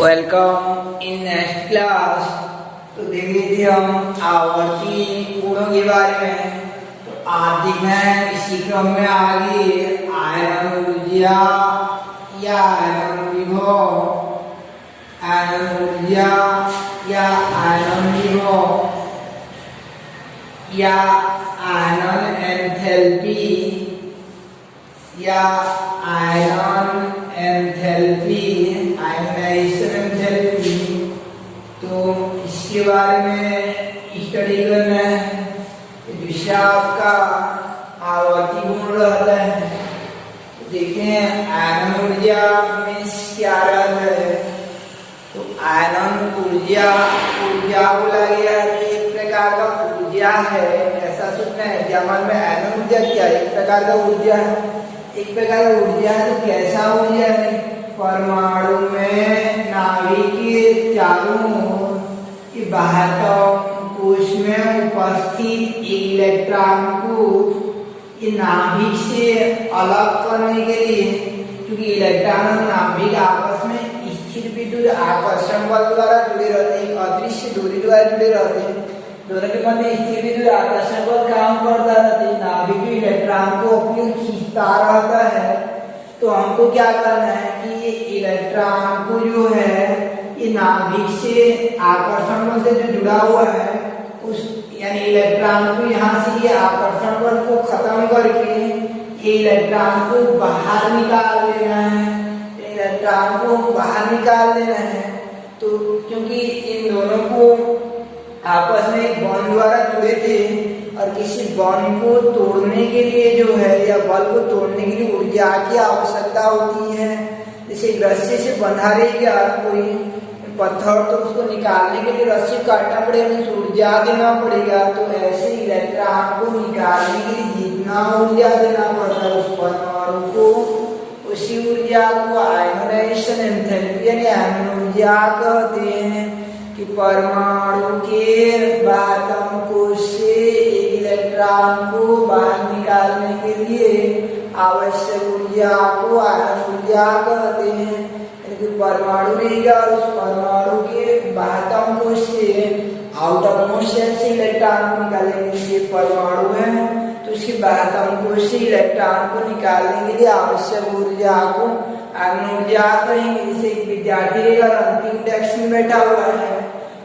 Welcome in next class. तो देख लीजिए हम आवर्ती गुणों के बारे में। तो आज देखना है इसी क्रम में आगे आयरन ऊर्जा या आयरन विभव, आयरन ऊर्जा या आयरन विभव या आयरन एंथैल्पी या आयरन एंथैल्पी, आयनाइजेशन एंथैल्पी। तो इसके बारे में स्टडी करना है। दूसरा आपका आवर्ती गुण रहता है। तो देखें आयरन ऊर्जा में क्या रहता है। तो आयरन ऊर्जा बोला गया एक प्रकार का ऊर्जा है, ऐसा सुनना है। जर्मन में आयरन ऊर्जा क्या है? एक प्रकार का ऊर्जा है, एक प्रकार का ऊर्जा है। तो कैसा ऊर्जा है? परमाणु में नाभिक के चारों ओर कोश में उपस्थित इलेक्ट्रॉन को नाभिक से अलग करने के लिए, क्योंकि इलेक्ट्रॉन और नाभिक आपस में स्थिर विद्युत आकर्षण बल द्वारा जुड़े रहते हैं, अदृश्य दूरी द्वारा जुड़े रहते हैं। दोनों के मध्य स्थिर विद्युत आकर्षण बल काम करता है। नाभिक इलेक्ट्रॉन को अपनी खींचता रहता है। तो हमको क्या करना है कि इलेक्ट्रॉन को जो है ये नाभिक से आकर्षण बल से जो जुड़ा हुआ है उस यानी इलेक्ट्रॉन को यहाँ से ये आकर्षण बल को खत्म करके ये इलेक्ट्रॉन को बाहर निकाल देना है। इलेक्ट्रॉन को बाहर निकाल देना है। तो क्योंकि इन दोनों को आपस में एक बॉन्ड द्वारा जुड़े थे और किसी बॉन्ड को तोड़ने के लिए जो है या बल को तोड़ने के लिए ऊर्जा की आवश्यकता होती है। जैसे रस्सी से बंधा रहेगा कोई पत्थर, तो उसको निकालने के लिए रस्सी काटना पड़ेगा, ऊर्जा देना पड़ेगा। तो ऐसे इलेक्ट्रॉन को निकालने के लिए जितना ऊर्जा देना पड़ता है उस परमाणु को, उसी ऊर्जा को आयनाइजेशन एंथैल्पी यानी आयन ऊर्जा कहते हैं। कि परमाणु के बाह्यतम कोश से इलेक्ट्रॉन को बाहर निकालने के लिए आवश्यक ऊर्जा को आयन ऊर्जा कहते हैं। परमाणु रहेगा और उस परमाणु के बाह्यतम कोश से आउटर मोस्ट शेल से इलेक्ट्रॉन को निकालने के लिए परमाणु है, तो उसके बाह्यतम कोश से इलेक्ट्रॉन को निकालने के लिए आवश्यक ऊर्जा को आयन ऊर्जा कहेंगे। जैसे एक विद्यार्थी रहेगा और अंतिम डेस्क में बैठा हुआ है,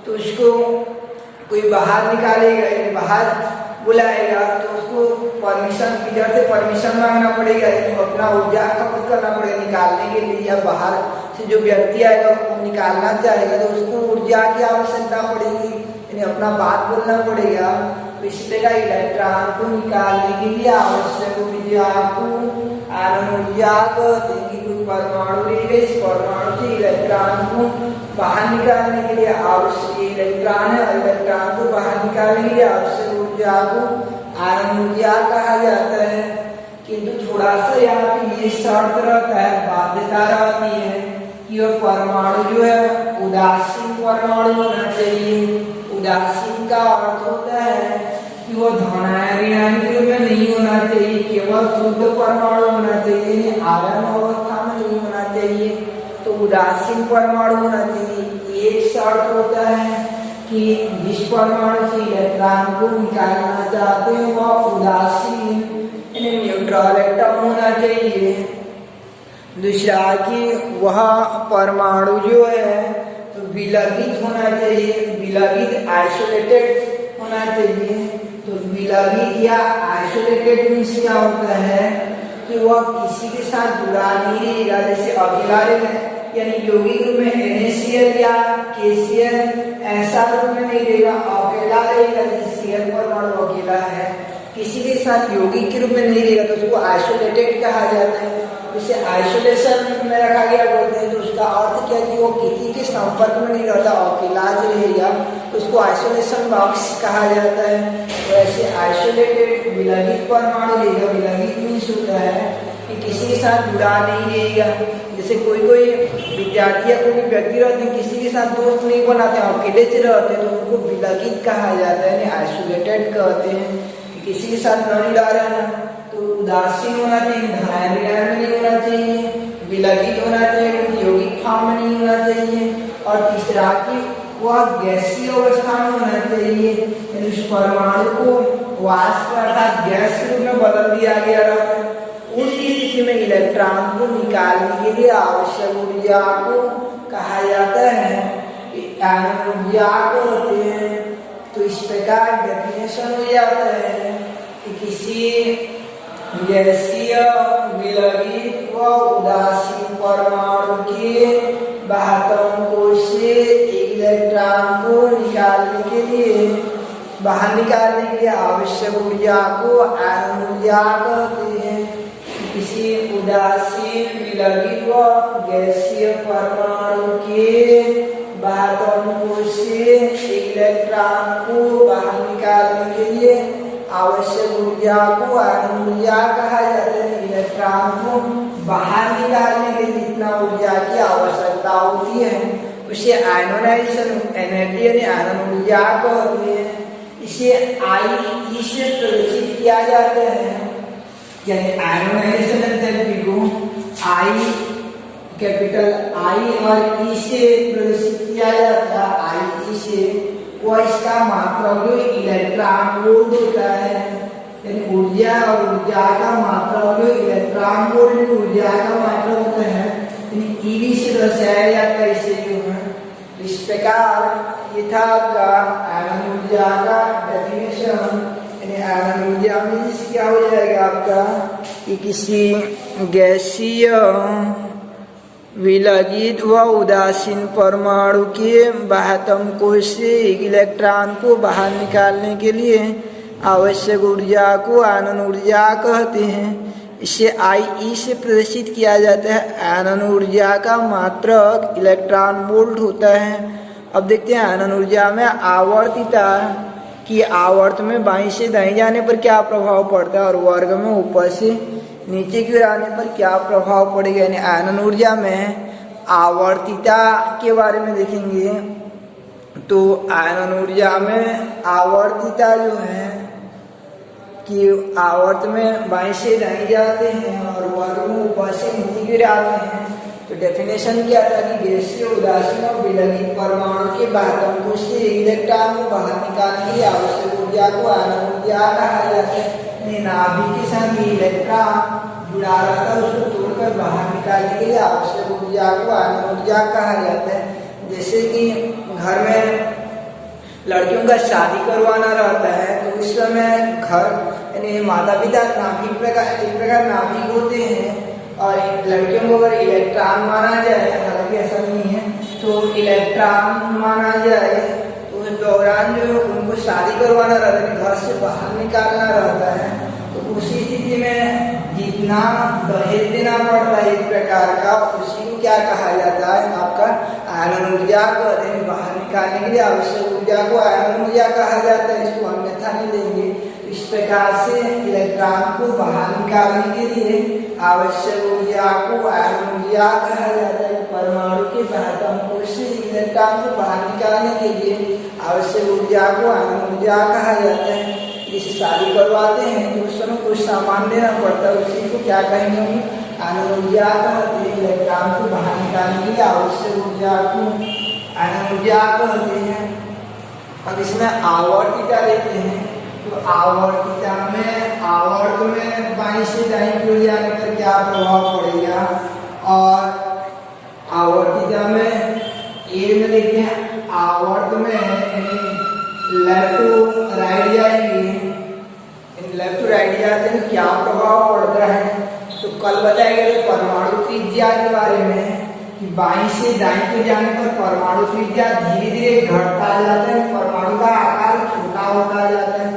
तो उसको कोई बाहर निकालेगा, बाहर बुलाएगा, तो उसको परमिशन इधर से परमिशन मांगना पड़ेगा, अपना ऊर्जा खपत करना पड़ेगा निकालने के लिए। या बाहर से जो व्यक्ति आएगा वो निकालना चाहेगा तो उसको ऊर्जा की आवश्यकता पड़ेगी, यानी अपना बात बोलना पड़ेगा। तो इसी प्रकार इलेक्ट्रॉन को निकालने के लिए आवश्यक ऊर्जा को आयन ऊर्जा कहते हैं। कोई परमाणु रहेगा, इस परमाणु से इलेक्ट्रॉन को बाहर निकालने के लिए आवश्यक इलेक्ट्रॉन है और इलेक्ट्रॉन को बाहर निकालने के लिए आवश्यक ऊर्जा को आयन ऊर्जा कहा जाता है। किंतु थोड़ा सा यहाँ पे ये शर्त रहता है, बाध्यता रहती है कि वह परमाणु जो है उदासीन परमाणु होना चाहिए। उदासीन का अर्थ होता है कि वो धनायन के रूप में नहीं होना चाहिए, केवल शुद्ध परमाणु होना चाहिए, आयन अवस्था में नहीं होना चाहिए। तो उदासीन परमाणु होना चाहिए। एक शर्त होता है कि जिस परमाणु से इलेक्ट्रॉन को निकालना चाहते हैं वह उदासीन यानी न्यूट्रल एटम होना चाहिए। दूसरा कि वह परमाणु जो है तो विलगित होना चाहिए, विलगित आइसोलेटेड होना चाहिए। तो विलगित या आइसोलेटेड मीन्स क्या होता है कि वह किसी के साथ जुड़ा नहीं रहेगा। जैसे अकेला यानी यौगिक रूप में NaCl या KCl ऐसा रूप में नहीं रहेगा, अकेला रहेगा। जैसे Cl परमाणु अकेला है, किसी के साथ यौगिक के रूप में नहीं रहेगा, तो उसको आइसोलेटेड कहा जाता है। जिसे आइसोलेशन में रखा गया बोलते हैं। तो उसका अर्थ क्या कि वो किसी के संपर्क में नहीं रहता, अकेला जो रहेगा, तो उसको आइसोलेशन बॉक्स कहा जाता है। तो ऐसे आइसोलेटेड विलगित परमाणु रहेगा। विलगित मीन्स होता है कि किसी के साथ जुड़ा नहीं रहेगा। जैसे कोई विद्यार्थी या कोई व्यक्ति रहते हैं, किसी के साथ दोस्त नहीं बनाते, अकेले से रहते हैं, तो उनको विलगित कहा जाता है, आइसोलेटेड कहते हैं। किसी के साथ नहीं रह रहा है तो उदासीन होना चाहिए, धनायन नहीं होना चाहिए। विलगित होना चाहिए, यौगिक फॉर्म में नहीं होना चाहिए। और तीसरा कि वह गैसीय अवस्था में होना चाहिए, यानी उस परमाणु को वाष्प अर्थात गैस के रूप में बदल दिया गया रहता है। उस स्थिति में इलेक्ट्रॉन को निकालने के लिए आवश्यक ऊर्जा को कहा जाता है आयन ऊर्जा कहते हैं। तो इस प्रकार डेफिनेशन हो जाता है कि किसी गैसीय विलगित व उदासीन परमाणु के बाह्यतम कोश से इलेक्ट्रॉन को निकालने के लिए बाहर निकालने के लिए आवश्यक ऊर्जा को आयन ऊर्जा कहते हैं। किसी उदासीन विलगित व गैसीय परमाणु के बाह्यतम कोश से इलेक्ट्रॉन को बाहर निकालने के लिए आवश्यक ऊर्जा को आयन ऊर्जा कहा जाता है। इलेक्ट्रॉन को बाहर निकालने के लिए जितना ऊर्जा की आवश्यकता होती है उसे आयनोनाइजेशन एनर्जी यानी आयन ऊर्जा कहते हैं। इसे आई से प्रदर्शित किया जाता है, यानी आयनोनाइजेशन एंथैल्पी को आई कैपिटल आई और ई से प्रदर्शित किया जाता है। आई ई से वह इसका मात्रक जो इलेक्ट्रॉन वोल्ट होता है, यानी ऊर्जा और ऊर्जा का मात्रक जो इलेक्ट्रॉन वोल्ट ऊर्जा का मात्रक होता है, यानी ईवी से दर्शाया जाता है। इसे जो है इस प्रकार ये था आपका आयन ऊर्जा का डेफिनेशन, यानी आयन ऊर्जा में क्या हो जाएगा आपका कि किसी गैसीय विलगित व उदासीन परमाणु के बाह्यतम कोश से इलेक्ट्रॉन को बाहर निकालने के लिए आवश्यक ऊर्जा को आयनन ऊर्जा कहते हैं। इसे आई से प्रदर्शित किया जाता है। आयनन ऊर्जा का मात्रक इलेक्ट्रॉन वोल्ट होता है। अब देखते हैं आयनन ऊर्जा में आवर्तिता कि आवर्त में बाईं से दाईं जाने पर क्या प्रभाव पड़ता है और वर्ग में ऊपर से नीचे की ओर आने पर क्या प्रभाव पड़ेगा। यानी आयनन ऊर्जा में आवर्तिता के बारे में देखेंगे तो आयनन ऊर्जा में आवर्तिता जो है कि आवर्त में बाईं से दाईं जाते हैं और वर्ग में ऊपर से नीचे की ओर आते हैं। तो डेफिनेशन क्या था कि गैसीय उदासीन और विलगित परमाणु के बाह्यतम कोश से इलेक्ट्रॉन को बाहर निकालने के लिए आवश्यक ऊर्जा को आयनन ऊर्जा कहा जाता है। नाभिक के साथ इलेक्ट्रॉन जुड़ा रहता है, उसको तोड़कर बाहर निकालने के लिए आवश्यक ऊर्जा को आयनन ऊर्जा कहा जाता है। जैसे कि घर में लड़कियों का शादी करवाना रहता है तो उस समय घर यानी माता पिता नाभिक प्रकार नाभिक होते हैं और लड़कियों को अगर इलेक्ट्रॉन माना जाए, हालांकि ऐसा नहीं है, तो इलेक्ट्रॉन माना जाए तो उस दौरान जो उनको शादी करवाना रहता है, घर से बाहर निकालना रहता है, तो उसी स्थिति में जितना दहेज देना पड़ता है एक प्रकार का, उसी को क्या कहा जाता है आपका आयनन ऊर्जा कहते हैं। बाहर निकालने के लिए आवश्यक ऊर्जा को आयनन ऊर्जा कहा जाता है। इसको हम अन्यथा नहीं देंगे। इस प्रकार से इलेक्ट्रॉन को बाहर निकालने के लिए आवश्यक ऊर्जा को आयनन ऊर्जा कहा जाता है। परमाणु के बाह्यतम कोश से इलेक्ट्रॉन को बाहर निकालने के लिए आवश्यक ऊर्जा को आयनन ऊर्जा कहा जाता है। जिसे शादी करवाते हैं तो उस समय कुछ सामान देना पड़ता है, उसी को क्या कहेंगे हम आयनन ऊर्जा कहते हैं। इलेक्ट्रॉन को बाहर निकालने के लिए आवश्यक ऊर्जा को आयनन ऊर्जा कहते हैं। अब इसमें आवर्तिता लेते हैं तो आवर्तिता में आवर्त में बाईं से दाईं की ओर जाने पर क्या प्रभाव पड़ेगा और आवर्तिता में ए में देखते हैं आवर्त में लेफ्ट टू राइट जाएंगे, लेफ्ट टू राइट जाते हैं क्या प्रभाव पड़ता है। तो कल बताया गया परमाणु त्रिज्या के बारे में कि बाईं से दाईं को जाने पर परमाणु त्रिज्या धीरे धीरे घटता जाता है, परमाणु का आकार छोटा होता जाता है,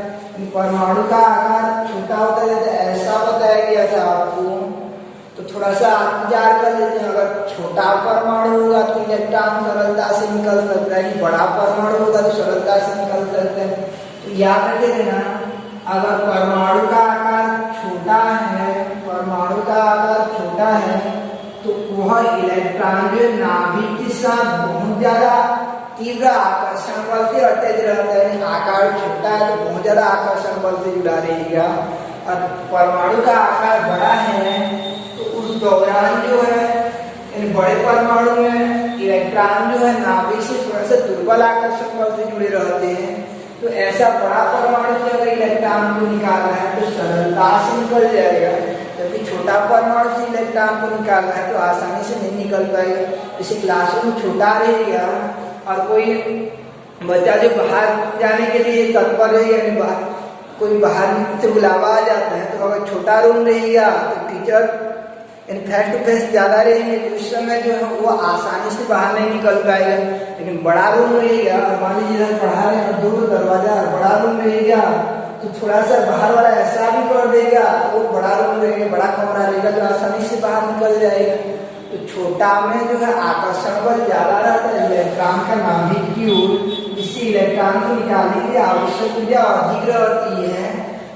परमाणु का आकार छोटा होता जाता है, ऐसा बताया गया था आपको। तो थोड़ा सा विचार कर लेते हैं, अगर छोटा परमाणु होगा तो इलेक्ट्रॉन सरलता से निकल सकता है, बड़ा परमाणु होगा तो सरलता से निकल सकता है। तो याद रखे देना, अगर परमाणु का आकार छोटा है, परमाणु का आकार छोटा है तो वह इलेक्ट्रॉन जो नाभिक के साथ बहुत ज्यादा तीव्र आकर्षण बल से अटैच रहता है। आकार छोटा है तो बहुत ज्यादा आकर्षण बल से जुड़ा रहेगा, और परमाणु का आकार बड़ा है तो उस दौरान जो है बड़े परमाणु में इलेक्ट्रॉन जो है नाभिक से थोड़ा सा दुर्बल आकर्षण बल से जुड़े रहते हैं, तो ऐसा बड़ा परमाणु से अगर इलेक्ट्रॉन को निकालना है तो सरलता से निकल जाएगा, जबकि छोटा परमाणु से इलेक्ट्रॉन को निकालना है तो आसानी से नहीं निकल पाएगा। जैसे क्लासरूम छोटा रहेगा और कोई बच्चा जो बाहर जाने के लिए तत्पर है, यानी कोई बाहर से बुलावा आ जाता है, तो अगर छोटा रूम रहेगा तो टीचर फेस टू फेस ज़्यादा रहेंगे, तो उस समय जो है वो आसानी से बाहर नहीं निकल पाएगा। लेकिन बड़ा रूम रहेगा और मान लीजिए पढ़ा रहे हैं, दो दरवाजा बड़ा रूम रहेगा तो थोड़ा सा बाहर वाला ऐसा भी कर देगा, तो वो बड़ा रूम रहेगा, बड़ा कमरा रहेगा तो आसानी से बाहर निकल जाएगा। तो छोटा में जो है आकर्षण बल ज़्यादा रहता है इलेक्ट्रॉन का नाभिक की ओर, जिससे इलेक्ट्रॉन को निकालने के लिए आवश्यक ऊर्जा अधिक रहती है।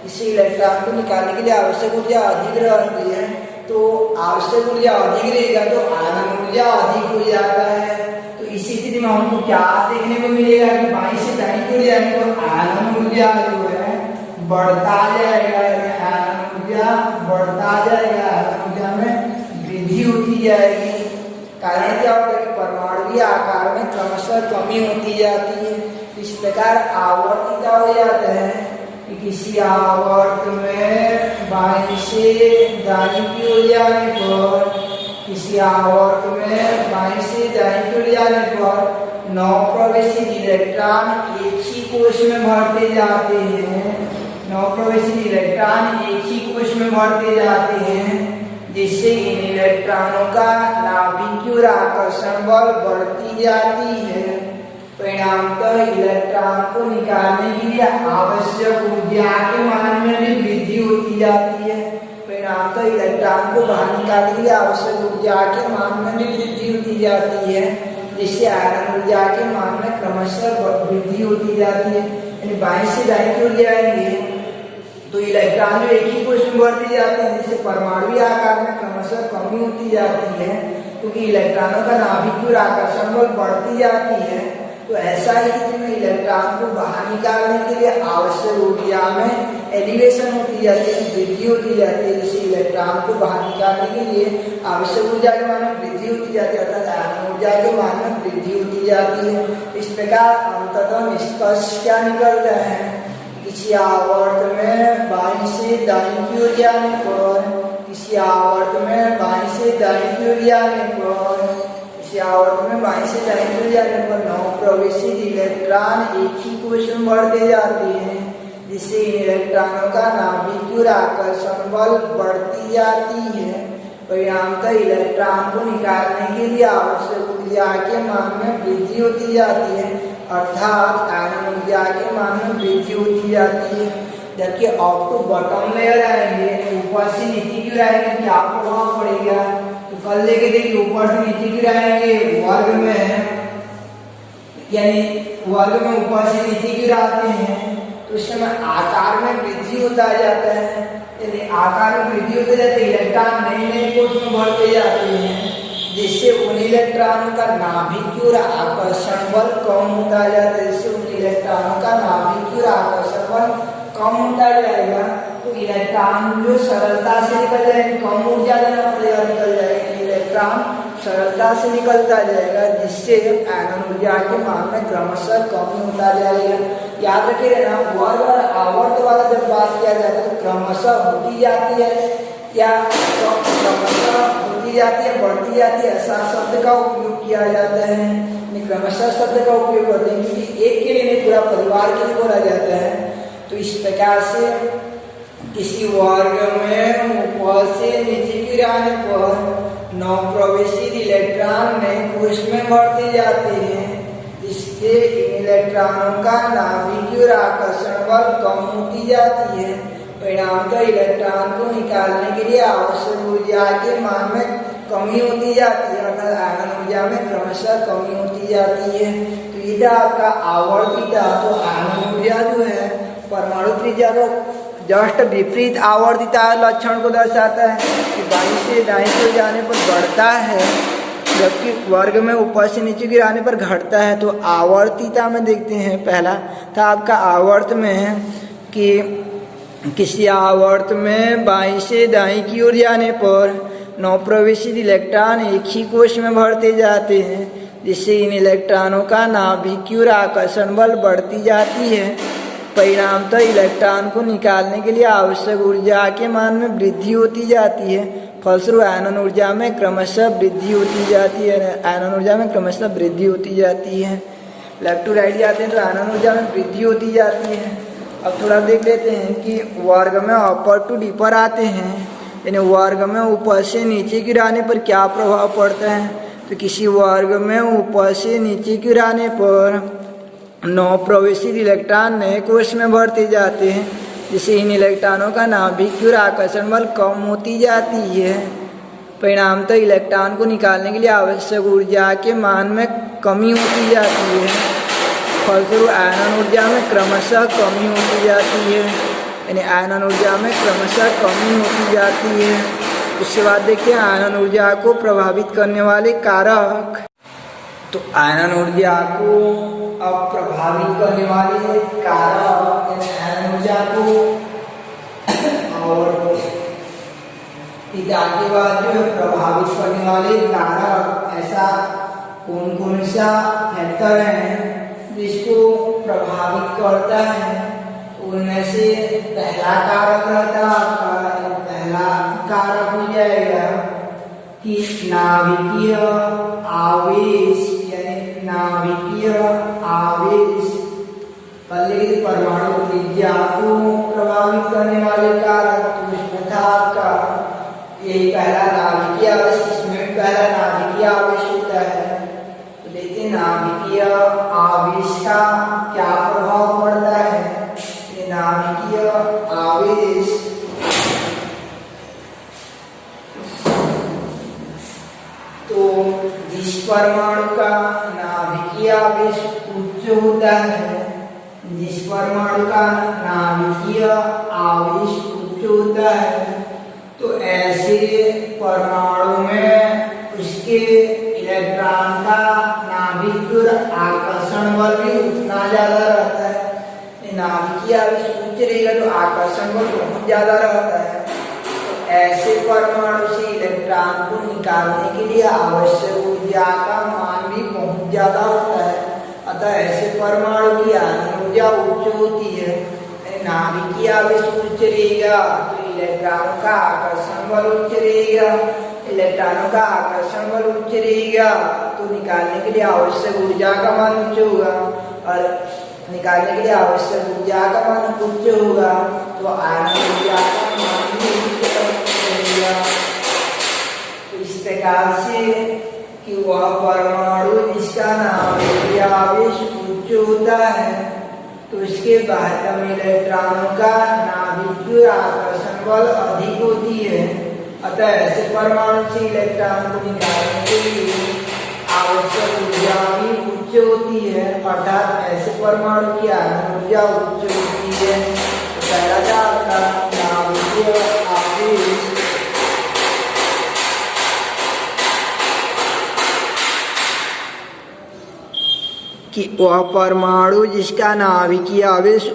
इससे इलेक्ट्रॉन को निकालने के लिए आवश्यक ऊर्जा अधिक रहती है, तो आवश्यक ऊर्जा अधिक रहेगा तो आनंद ऊर्जा अधिक हो जाता है। तो इसी स्थिति में हमको क्या देखने को मिलेगा कि बाईं से दाईं की ओर जाएंगे तो आनंद ऊर्जा जो है बढ़ता जाएगा, आनंद ऊर्जा बढ़ता जाएगा, आनंद ऊर्जा में वृद्धि होती जाएगी। कारण क्या होता है कि परमाणु आकार में क्रमशः कमी होती जाती है। इस प्रकार आवर्तिता हो जाता है कि किसी आवर्त में बाईं से दाईं की ओर जाने पर, किसी आवर्त में बाईं से दाईं की ओर जाने पर 9 प्रवेशी इलेक्ट्रॉन एक ही कोश में भरते जाते हैं, 9 प्रवेशी इलेक्ट्रॉन एक ही कोश में भरते जाते हैं, जिससे इन इलेक्ट्रॉनों का नाभिक की ओर आकर्षण बल बढ़ती जाती है। परिणामतः इलेक्ट्रॉन को निकालने के लिए आवश्यक ऊर्जा के मान में भी वृद्धि होती जाती है। परिणामतः इलेक्ट्रॉन को बाहर निकालने के लिए आवश्यक ऊर्जा के मान में भी वृद्धि होती जाती है, जिससे आयरन ऊर्जा के मान में क्रमशः वृद्धि होती जाती है। यानी बाईं से दाईं की ओर जाएंगे तो इलेक्ट्रॉन जो एक ही कोश में बढ़ते जाते हैं, जिससे परमाणु आकार में क्रमशः कमी होती जाती है, क्योंकि इलेक्ट्रॉनों का नाभिक की ओर आकर्षण बल बढ़ती जाती है। तो ऐसा ही स्थिति में इलेक्ट्रॉन को बाहर निकालने के लिए आवश्यक ऊर्जा में एलिवेशन होती जाती है, वृद्धि होती जाती है। जैसे इलेक्ट्रॉन को बाहर निकालने के लिए आवश्यक ऊर्जा के मान में वृद्धि होती जाती है, अर्थात आयन ऊर्जा के मान में वृद्धि होती जाती है। इस प्रकार अंततः निष्कर्ष क्या निकलता है, किसी आवर्त में बाईं से दाईं की ओर जाने पर, किसी आवर्त में बाईं से दाईं की ओर जाने पर, आवर्त में बाईं से दाईं की ओर जाने पर 9 प्रवेशी इलेक्ट्रॉन एक ही कोश में बढ़ते जाते हैं, जिससे इन इलेक्ट्रॉनों का नाभिक की ओर आकर्षण बल बढ़ती जाती है। परिणामतः इलेक्ट्रॉन को निकालने के लिए आवश्यक ऊर्जा के मान में वृद्धि होती जाती है, अर्थात आयरन ऊर्जा के मान में वृद्धि होती जाती है। जबकि अप टू बॉटम लेयर आएंगे, ऊपर से नीचे की ओर आएंगे, क्या प्रभाव पड़ेगा, तो कल लेके देखिए ऊपर से नीचे की ओर आएंगे वर्ग में, यानी वर्ग में ऊपर से नीचे की ओर आते हैं तो उस समय आकार में वृद्धि होता जाता है। यदि आकार में वृद्धि होते जाते हैं, इलेक्ट्रॉन नए नए कोश में बढ़ते जाते हैं, जिससे उन इलेक्ट्रॉनों का नाभिक की ओर आकर्षण बल कम होता जाता है, जिससे उन इलेक्ट्रॉनों का नाभिक की ओर आकर्षण बल कम होता जाएगा। तो इलेक्ट्रॉन जो सरलता से निकल जाएंगे, कम ऊर्जा देना पड़ेगा, निकल जाएगा, इलेक्ट्रॉन सरलता से निकलता जाएगा, जिससे आयरन ऊर्जा के मान में क्रमशः कमी होता जाएगा। याद रखिए ना, वर्ग और आवर्त वाला जब बात किया जाता है तो क्रमशः होती जाती है या क्रमशः होती जाती है, बढ़ती जाती है, ऐसा शब्द का उपयोग किया जाता है। क्रमशः शब्द का उपयोग करते हैं क्योंकि एक के लिए नहीं, पूरा परिवार के लिए बोला जाता है। तो इस प्रकार से किसी वर्ग में ऊपर से नीचे की ओर आने पर 9 प्रवेशी इलेक्ट्रॉन नए कोश में बढ़ते जाते हैं, जिससे इन इलेक्ट्रॉनों का नाभिक की ओर आकर्षण बल कम होती जाती है। परिणामतः इलेक्ट्रॉन को निकालने के लिए आवश्यक ऊर्जा के मान में कमी होती जाती है, अर्थात आयरन ऊर्जा में क्रमशः कमी होती जाती है। तो ये आपका आवर्तिता, तो आयरन ऊर्जा जो है परमाणु त्रिज्या को जस्ट विपरीत आवर्तिता लक्षण को दर्शाता है कि बाईं से दाईं को जाने पर बढ़ता है, जबकि वर्ग में ऊपर से नीचे गिराने पर घटता है। तो आवर्तिता में देखते हैं, पहला था आपका आवर्त में है कि किसी आवर्त में बाईं से दाईं की ओर जाने पर 9 प्रवेशित इलेक्ट्रॉन एक ही कोश में भरते जाते हैं, जिससे इन इलेक्ट्रॉनों का नाभिकीय और आकर्षण बल बढ़ती जाती है। परिणामतः इलेक्ट्रॉन को निकालने के लिए आवश्यक ऊर्जा के मान में वृद्धि होती जाती है। फलस्वरूप आयनन ऊर्जा में क्रमशः वृद्धि होती जाती है। आयनन ऊर्जा में क्रमशः वृद्धि होती जाती है। लेफ्ट टू राइट जाते हैं तो आयनन ऊर्जा में वृद्धि होती जाती है। अब थोड़ा देख लेते हैं कि वर्ग में अपर टू डीपर आते हैं, यानी वर्ग में ऊपर से नीचे गिराने पर क्या प्रभाव पड़ता है। तो किसी वर्ग में ऊपर से नीचे गिराने पर 9 प्रवेशित इलेक्ट्रॉन नए कोश में भरते जाते हैं, जिससे इन इलेक्ट्रॉनों का नाभिकीय और आकर्षण बल कम होती जाती है। परिणामतः इलेक्ट्रॉन को निकालने के लिए आवश्यक ऊर्जा के मान में कमी होती जाती है। फलस्वरूप आयनन ऊर्जा में क्रमशः कमी होती जाती है, यानी आयनन ऊर्जा में क्रमशः कमी होती जाती है। उसके बाद देखिए आयनन ऊर्जा को प्रभावित करने वाले कारक। तो आयनन ऊर्जा को अब प्रभावित करने वाले कारक, आयनन ऊर्जा को और पिता के बाद जो प्रभावित करने वाले कारक, ऐसा कौन कौन सा फैक्टर है जिसको प्रभावित करता है। उनमें से पहला कारक रहता है आपका, पहला कारक हो जाएगा कि नाभिकीय आवेश, यानी नाभिकीय आवेश परमाणु त्रिज्या को प्रभावित करने वाले कारक। तो इसमें था आपका यही पहला नाभिकीय आवेश, इसमें पहला नाभिकीय आवेश होता है। तो देखिए नाभिकीय आवेश का क्या प्रभाव पड़ता है। ये नाभिकीय आवेश तो जिस परमाणु का नाभिकीय आवेश उच्च होता है, जिस परमाणु का नाभिकीय आवेश उच्च होता है, तो ऐसे परमाणु में उसके इलेक्ट्रॉन का नाभिकीय आकर्षण बल भी उतना ज्यादा रहता है। नाभिकीय आवेश उच्च रहेगा तो आकर्षण बल बहुत ज्यादा रहता है। तो ऐसे परमाणु से इलेक्ट्रॉन को निकालने के लिए आवश्यक ऊर्जा का मान भी बहुत ज्यादा होता है। अतः ऐसे परमाणु की आयनन ऊर्जा उच्च होती है। नाभिकीय आवेश उच्च रहेगा तो इलेक्ट्रॉनों का आकर्षण बल उच्च रहेगा। इलेक्ट्रॉनों का आकर्षण बल उच्च रहेगा तो निकालने के लिए आवश्यक ऊर्जा का मान उच्च होगा, और निकालने के लिए आवश्यक ऊर्जा का मान उच्च होगा तो आयनन ऊर्जा का मान भी उच्च रहेगा। तो इस प्रकार से कि वह परमाणु जिसका नाभिकीय आवेश उच्च होता है तो उसके बाह्यतम इलेक्ट्रॉनों का नाभिकीय आकर्षण बल अधिक होती है। अतः ऐसे परमाणु से इलेक्ट्रॉन को निकालने के लिए आवश्यक ऊर्जा भी उच्च होती है, अर्थात ऐसे परमाणु की आयनन ऊर्जा उच्च होती है। तो पहला था आपका नाभिकीय आवेश। कि वह परमाणु जिसका नाभिकीय आवेश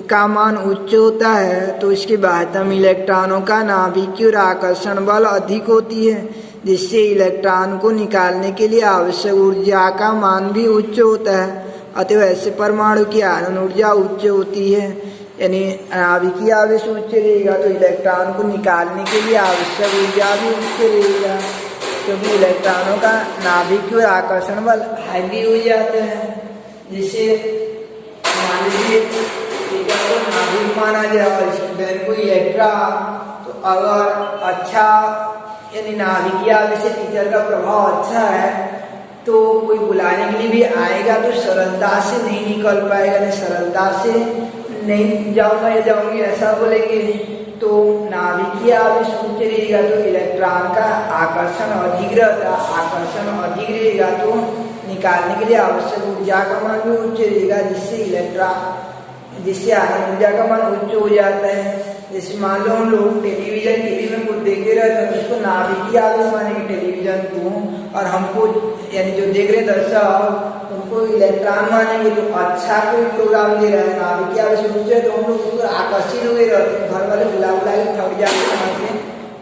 का मान उच्च होता है तो उसके बाह्यतम इलेक्ट्रॉनों का नाभिकीय और आकर्षण बल अधिक होती है, जिससे इलेक्ट्रॉन को निकालने के लिए आवश्यक ऊर्जा का मान भी उच्च होता है। अतः ऐसे परमाणु की आयनन ऊर्जा उच्च होती है, यानी नाभिकीय आवेश उच्च रहेगा तो इलेक्ट्रॉन को निकालने के लिए आवश्यक ऊर्जा भी उच्च रहेगा, क्योंकि इलेक्ट्रॉनों का नाभिकीय और आकर्षण बल हैवी हो जाते हैं। जिससे मान लीजिए को नाभिक माना जाए और स्टूडेंट को इलेक्ट्रॉन, तो अगर अच्छा यानी नाभिकीय आवेश से टीचर का प्रभाव अच्छा है तो कोई बुलाने के लिए भी आएगा तो सरलता से नहीं निकल पाएगा, नहीं सरलता से नहीं जाऊंगा या जाऊंगी ऐसा बोलेंगे। तो नाभिकीय आवेश उच्च रहेगा तो इलेक्ट्रॉन का आकर्षण अधिक रहता, आकर्षण अधिक रहेगा तो निकालने के लिए आवश्यक ऊर्जा का मान भी उच्च रहेगा, जिससे आयनन ऊर्जा का मान उच्च हो जाता है। जैसे मान लो हम लोग टेलीविजन टीवी में कुछ देखे रहते हैं उसको नाभिकीय आवेश मानेंगे टेलीविजन को, और हमको यानी जो देख रहे दर्शक उनको इलेक्ट्रॉन मानेंगे। तो अच्छा कोई प्रोग्राम दे रहा है नाभिकीय आवेश उच्च है तो हम लोग उसको आकर्षित हुए रहते हैं, घर वाले बुला बुला के थक जाते हैं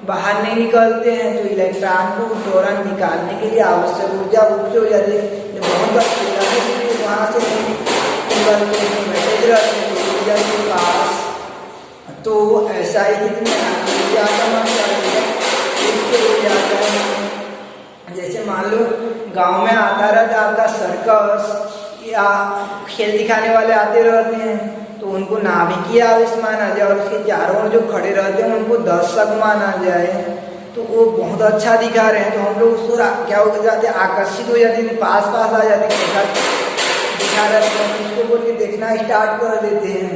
बाहर नहीं निकलते हैं तो इलेक्ट्रॉन को उस दौरान निकालने के लिए आवश्यक ऊर्जा उच्च हो जाती है। बहुत बार वहाँ से निकलते हैं मैसेज रहते हैं तो ऊर्जा के पास, तो ऐसा ही ऊर्जा का मान हो जाता है। जैसे मान लो गांव में आता रहता आपका सर्कस या खेल दिखाने वाले आते रहते हैं तो उनको नाभिकीय आवेश माना जाए और उसके चारों ओर जो खड़े रहते हैं उनको दर्शक माना जाए, तो वो बहुत अच्छा दिखा रहे हैं तो हम लोग उसको क्या हो जाते हैं, आकर्षित हो जाते हैं, पास पास आ जाते हैं, दिखा रहे हैं उसको बोल के देखना स्टार्ट कर देते हैं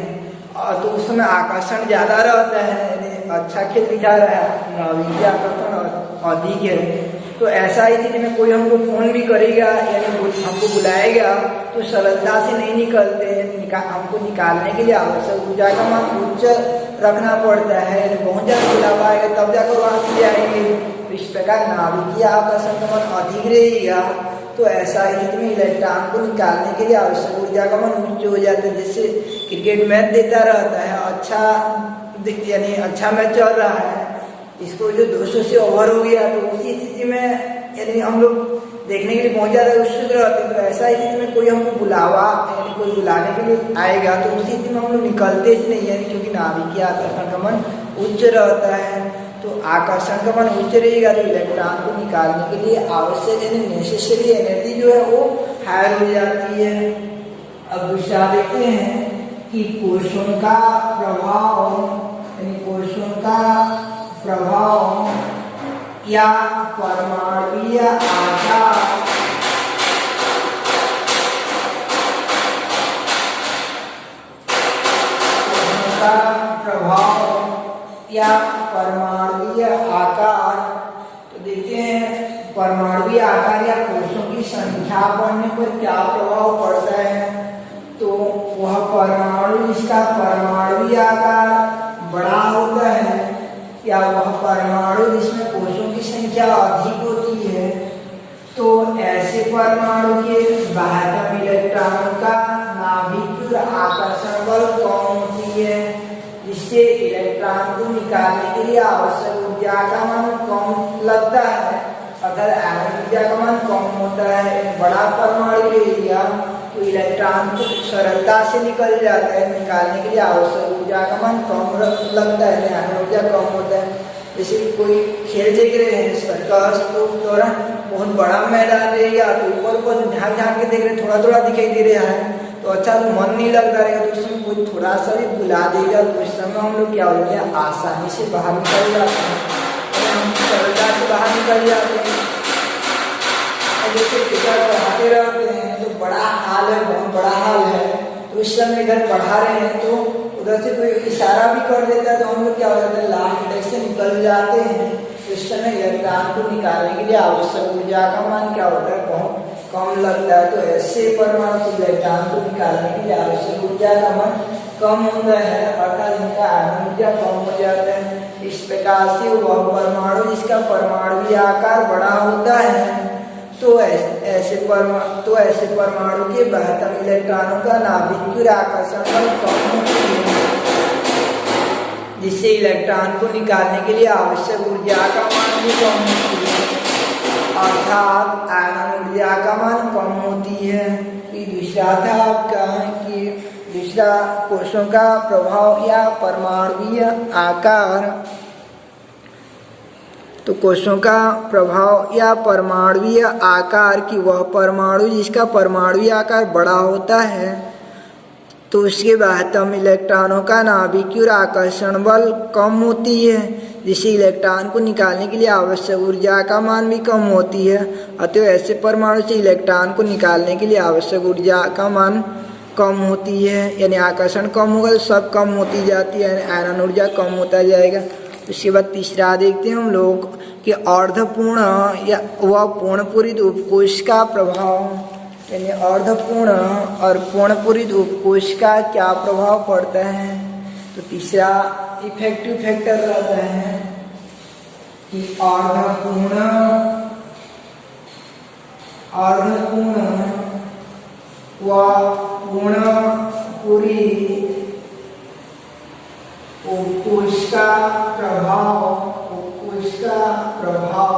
और तो उस समय आकर्षण ज़्यादा रहता है, अच्छा खेल दिखा रहा है, नाभिकीय आकर्षण अधिक है। तो ऐसा ही चीज में कोई हमको फोन भी करेगा यानी हमको बुलाएगा तो सरलता से नहीं निकलते, हमको निकालने के लिए आवश्यक ऊर्जा का मान उच्च रखना पड़ता है, यानी बहुत ज़्यादा बुला पाएगा तब जाकर वहाँ से जाएंगे। तो इस प्रकार नाभिकीय आकर्षण का मान अधिक रहेगा, तो ऐसा ही में इलेक्ट्रॉन को निकालने के लिए आवश्यक ऊर्जा का मान उच्च हो जाता है। जैसे क्रिकेट मैच देता रहता है, अच्छा यानी अच्छा मैच चल रहा है, इसको जो 200 से ओवर हो गया तो उसी स्थिति में यानी हम लोग देखने के लिए बहुत ज़्यादा उत्सुक रहते हैं। तो ऐसा स्थिति में कोई हमको बुलावा यानी कोई बुलाने के लिए आएगा तो उसी स्थिति में हम लोग निकलते ही नहीं, यानी क्योंकि नाभिकीय आकर्षण का मान उच्च रहता है। तो आकर्षण का मान उच्च रहेगा तो इलेक्ट्रॉन को निकालने के लिए आवश्यक यानी नेसेसरी एनर्जी जो है वो हायर हो जाती है। अब दूसरा देखते हैं कि कोशों का प्रभाव यानी कोशों का प्रभाव या परमाणुीय आकार का प्रभाव या परमाणुीय आकार। तो देखते हैं परमाणुीय आकार या कोशों की संख्या बढ़ने पर क्या प्रभाव पड़ता है। तो वह परमाणु जिसका परमाणुीय आकार बड़ा होता है या वह परमाणु जिसमें कोशों की संख्या अधिक होती है, तो ऐसे परमाणु के बाह्यतम इलेक्ट्रॉनों का नाभिकीय आकर्षण बल कम होती है, जिससे इलेक्ट्रॉन को निकालने के लिए आवश्यक ऊर्जा का मान कम लगता है। अगर आयन ऊर्जा का मान कम होता है, बड़ा परमाणु ले लिया तो इलेक्ट्रॉन को सरलता से निकल जाता है, निकालने के लिए आवश्यक ऊर्जा का मान कम लगता है, आयन ऊर्जा कम होता है। जैसे कोई खेल देख रहे हैं सर्कस, तो उस दौरान बहुत बड़ा मैदान रहेगा तो ऊपर ऊपर झाँक झाँक के देख रहे थोड़ा थोड़ा दिखाई दे रहा है तो अच्छा तो मन नहीं लगता रहेगा, तो उसमें कोई थोड़ा सा भी बुला देगा तो उस समय हम लोग क्या हो जाते हैं, आसानी से बाहर निकल जाते हैं, हम सरलता से बाहर निकल जाते हैं। जैसे टीचर पढ़ाते रहते हैं तो बड़ा हाल है, बहुत बड़ा हाल है, तो उस समय इधर पढ़ा रहे हैं तो उधर से कोई इशारा भी कर देता है तो हम लोग क्या हो जाते हैं, लाइन से निकल जाते हैं। तो इस समय इलेक्ट्रॉन को निकालने के लिए आवश्यक ऊर्जा का मान क्या होता है, बहुत कम लगता है। तो ऐसे परमाणु से इलेक्ट्रॉन को निकालने के लिए आवश्यक ऊर्जा का मान कम होता है, अर्थात इनका आयन ऊर्जा कम हो जाता है। इस प्रकार से वह परमाणु जिसका परमाणुीय आकार बड़ा होता है तो ऐसे परमाणु के बाह्यतम इलेक्ट्रॉनों का नाभिकीय आकर्षण बल कम होती है, जिससे इलेक्ट्रॉन को निकालने के लिए आवश्यक ऊर्जा का मान भी कम होती है, अर्थात आयन ऊर्जा का मान कम होती है। दूसरा था आपका कि दूसरा कोशों का प्रभाव या परमाणुीय आकार। तो कोशों का प्रभाव या परमाणुीय आकार की वह परमाणु जिसका परमाणुीय आकार बड़ा होता है तो उसके बाह्यतम इलेक्ट्रॉनों का नाभिकीय आकर्षण बल कम होती है, जिससे इलेक्ट्रॉन को निकालने के लिए आवश्यक ऊर्जा का मान भी कम होती है। अतः ऐसे परमाणु से इलेक्ट्रॉन को निकालने के लिए आवश्यक ऊर्जा का मान कम होती है, यानी आकर्षण कम होगा तो सब कम होती जाती है, आयन ऊर्जा कम होता जाएगा। उसके बाद तीसरा देखते हैं हम लोग कि अर्धपूर्ण या वह पूर्णपूरित उपकोष का प्रभाव, यानी अर्धपूर्ण और पूर्णपूरित उपकोष का क्या प्रभाव पड़ता है। तो तीसरा इफेक्टिव फैक्टर रहता है कि अर्धपूर्ण व पूर्णपूरित उपकोष का प्रभाव उसका प्रभाव।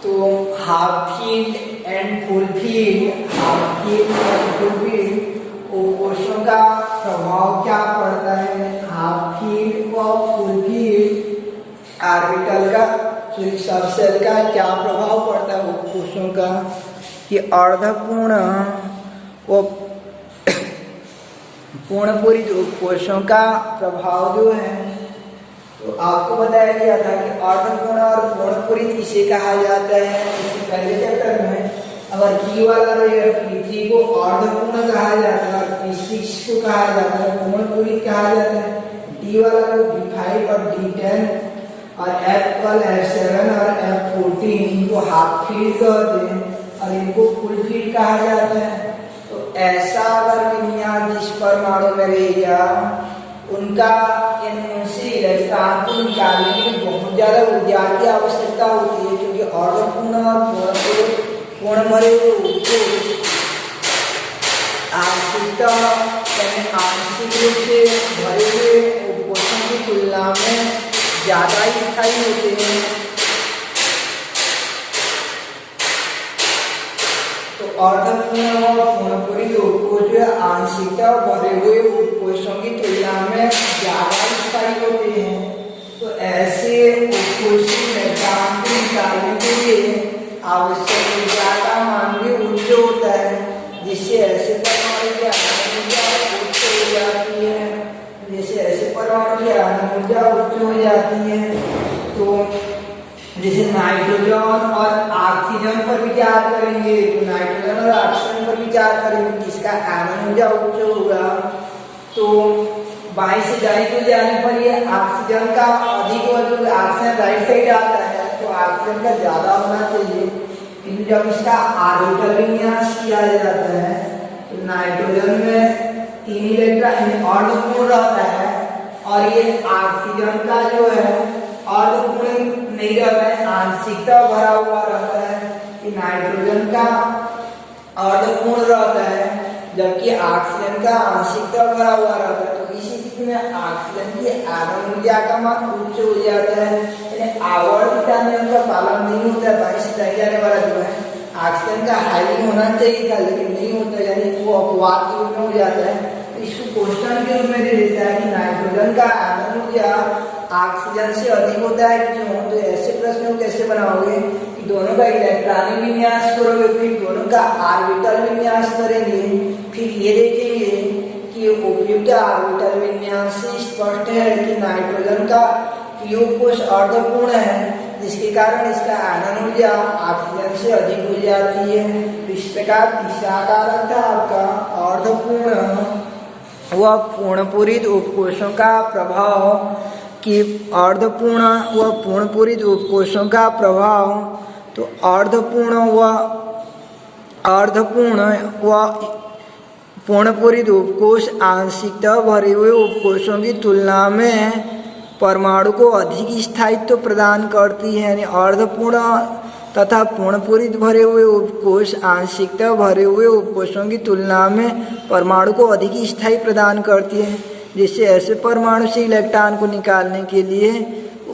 तो half filled and full filled, half filled and full filled कोशों का प्रभाव क्या पड़ता है। हाफ फील्ड व फुल फील्ड ऑर्बिटल का सबसेल का क्या प्रभाव पड़ता है कोशों का, कि अर्धपूर्ण व पूर्णपूरित कोशों का प्रभाव जो है, तो आपको बताया गया था कि अर्धपूर्ण और पूर्णपूरित किसे कहा जाता है। इससे पहले चैप्टर में अगर P वाला रहेगा P3 को अर्धपूर्ण कहा जाता है, P6 को कहा जाता है पूर्णपूरित कहा जाता है, D वाला को D5 और D10 और F12 F7 और F14 इनको हाफ फील्ड कहते हैं और इनको फुल फील्ड कहा जाता है। तो ऐसा अगर विन्यास जिस परमाणु में रहेगा उनका उनसे इलेक्ट्रॉन को निकालने के लिए बहुत ज्यादा ऊर्जा की आवश्यकता होती है, क्योंकि अर्धपूर्ण और पूर्ण भरे हुए आंशिक रूप से भरे हुए कोशों की तुलना में ज्यादा स्थायी होते हैं। तो अर्धपूर्ण और पूर्णपूरित उपकोश जो आंशिकता भरे हुए उपकोशों की तुलना में ज्यादा स्थायी होते हैं। तो ऐसे उपकोशी इलेक्ट्रॉन को निकालने के लिए आवश्यक ऊर्जा का मान भी उच्च होता है, जिससे ऐसे परमाणु की आयन ऊर्जा उच्च हो जाती है, जैसे ऐसे परमाणु की आयन ऊर्जा उच्च हो जाती है। तो जैसे नाइट्रोजन और ऑक्सीजन पर विचार करेंगे, तो नाइट्रोजन और ऑक्सीजन पर विचार करेंगे किसका आयन ऊर्जा उच्च होगा। तो बाई से दाई को जाने पर ये ऑक्सीजन का अधिक होगा, ऑक्सीजन राइट साइड आता है तो ऑक्सीजन का ज्यादा होना चाहिए, किंतु जब इसका ऑर्बिटल विन्यास किया जाता है तो नाइट्रोजन में 3 इलेक्ट्रॉन अर्धपूर्ण रहता है और ये ऑक्सीजन का जो है अर्धपूर्ण नहीं रहता है, आंशिकता भरा हुआ रहता है कि नाइट्रोजन का अर्धपूर्ण रहता है जबकि ऑक्सीजन का आंशिकता भरा हुआ रहता है। तो इसी स्थिति में ऑक्सीजन की आयन ऊर्जा का मान उच्च हो जाता है, यानी आवर्त नियम का पालन नहीं होता है। बाई से दाई जाने वाला जो है ऑक्सीजन का हाई होना चाहिए था लेकिन नहीं होता, यानी वो अपवाद के रूप में हो जाता है। तो इसको क्वेश्चन के रूप में दे देता है कि नाइट्रोजन का आयन ऊर्जा ऑक्सीजन से अधिक होता है क्यों। तो ऐसे प्रश्न को कैसे बनाओगे कि दोनों का इलेक्ट्रॉनिक विन्यास करोगे, फिर दोनों का ऑर्बिटल विन्यास करेंगे, फिर ये देखेंगे कि उपयुक्त ऑर्बिटल विन्यास से स्पष्ट है कि नाइट्रोजन का Q कोश अर्धपूर्ण है, जिसके कारण इसका आयन ऊर्जा ऑक्सीजन से अधिक हो जाती है। इस प्रकार तीसरा कारक था आपका अर्धपूर्ण व पूर्णपूरित उपकोशों का प्रभाव, कि अर्धपूर्ण व पूर्णपूरित उपकोशों का प्रभाव। तो अर्धपूर्ण व पूर्णपूरित उपकोश आंशिकता भरे हुए उपकोशों की तुलना में परमाणु को अधिक स्थायित्व प्रदान करती है, यानी अर्धपूर्ण तथा पूर्णपूरित भरे हुए उपकोश आंशिकता भरे हुए उपकोशों की तुलना में परमाणु को अधिक स्थायी प्रदान करती है, जिससे ऐसे परमाणु से इलेक्ट्रॉन को निकालने के लिए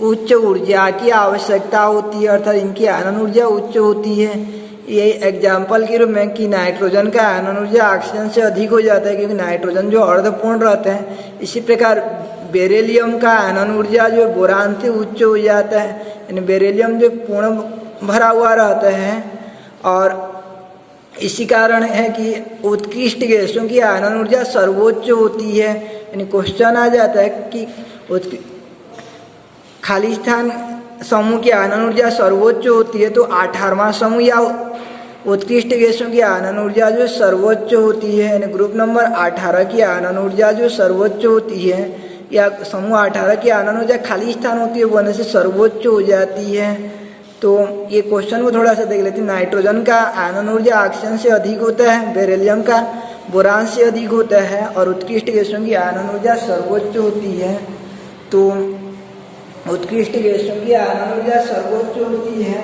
उच्च ऊर्जा की आवश्यकता होती है, अर्थात इनकी आयन ऊर्जा उच्च होती है। ये एग्जाम्पल के रूप में कि नाइट्रोजन का आयन ऊर्जा ऑक्सीजन से अधिक हो जाता है क्योंकि नाइट्रोजन जो अर्धपूर्ण रहता है। इसी प्रकार बेरिलियम का आयन ऊर्जा जो बोरान से उच्च हो जाता है, यानी बेरिलियम जो पूर्ण भरा हुआ रहता है। और इसी कारण है कि उत्कृष्ट गैसों की आयन ऊर्जा सर्वोच्च होती है, यानी क्वेश्चन आ जाता है कि खाली स्थान समूह की आयन ऊर्जा सर्वोच्च होती है, तो 18वां समूह या उत्कृष्ट गैसों की आयन ऊर्जा जो सर्वोच्च होती है, यानी ग्रुप नंबर 18 की आयन ऊर्जा जो सर्वोच्च होती है, या समूह 18 की आयन ऊर्जा खाली स्थान होती है वो से सर्वोच्च हो जाती है। तो ये क्वेश्चन को थोड़ा सा देख लेते हैं। नाइट्रोजन का आयन ऊर्जा ऑक्सीजन से अधिक होता है, बेरिलियम का बोरान से अधिक होता है और उत्कृष्ट गैसों की आयन ऊर्जा सर्वोच्च होती है। तो उत्कृष्ट गैसों की आयन ऊर्जा सर्वोच्च होती है।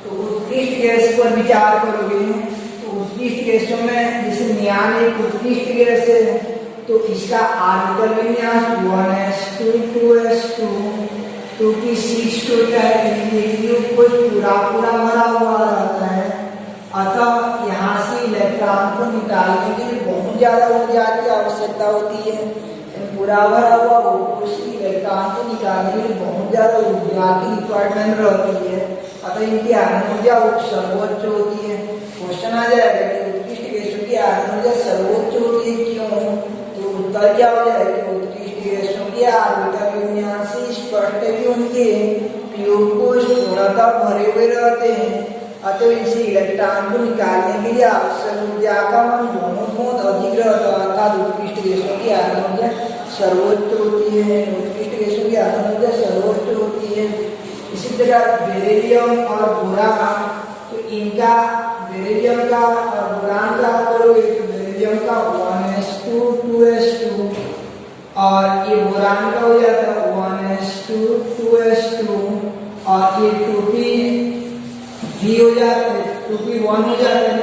तो उत्कृष्ट गैस पर विचार करोगे तो उत्कृष्ट गैसों में जैसे नियान एक उत्कृष्ट गैस है, तो इसका ऑर्बिटल विन्यास 1s2 2s2 2p6 होता है, कुछ पूरा पूरा भरा हुआ रहता है। अतः यहाँ से इलेक्ट्रॉन को निकालने के लिए बहुत ज्यादा ऊर्जा की आवश्यकता होती है। पूरा भरा हुआ उस इलेक्ट्रॉन को निकालने के लिए बहुत ज्यादा ऊर्जा की रिक्वायरमेंट रहती है। अतः इनकी आयन ऊर्जा सर्वोच्च होती है। क्वेश्चन आ जाएगा कि उत्कृष्ट गैसों की आयन ऊर्जा सर्वोच्च होती है, क्यों? तो उत्तर क्या हो जाएगा कि उत्कृष्ट गैसों की ऑर्बिटल विन्यास से स्पष्ट है कि उनके ट्यूब कोश पूर्णतः भरे हुए रहते हैं। अतः इनसे इलेक्ट्रॉन को निकालने के लिए आवश्यक ऊर्जा का मान बहुत अधिक रहता है, अर्थात उत्कृष्ट गैसों की आयन ऊर्जा सर्वोच्च होती है। उत्कृष्ट गैसों की आयन ऊर्जा सर्वोच्च होती है। इसी तरह बेरिलियम और बोरान, तो इनका बेरिलियम का और बोरान का करोगे तो बेरिलियम का 1s2 2s2 और ये बोरान का हो जाता है 1s2 2s2 और ये 2p3 हो जाता है, 2p1 हो जाता है।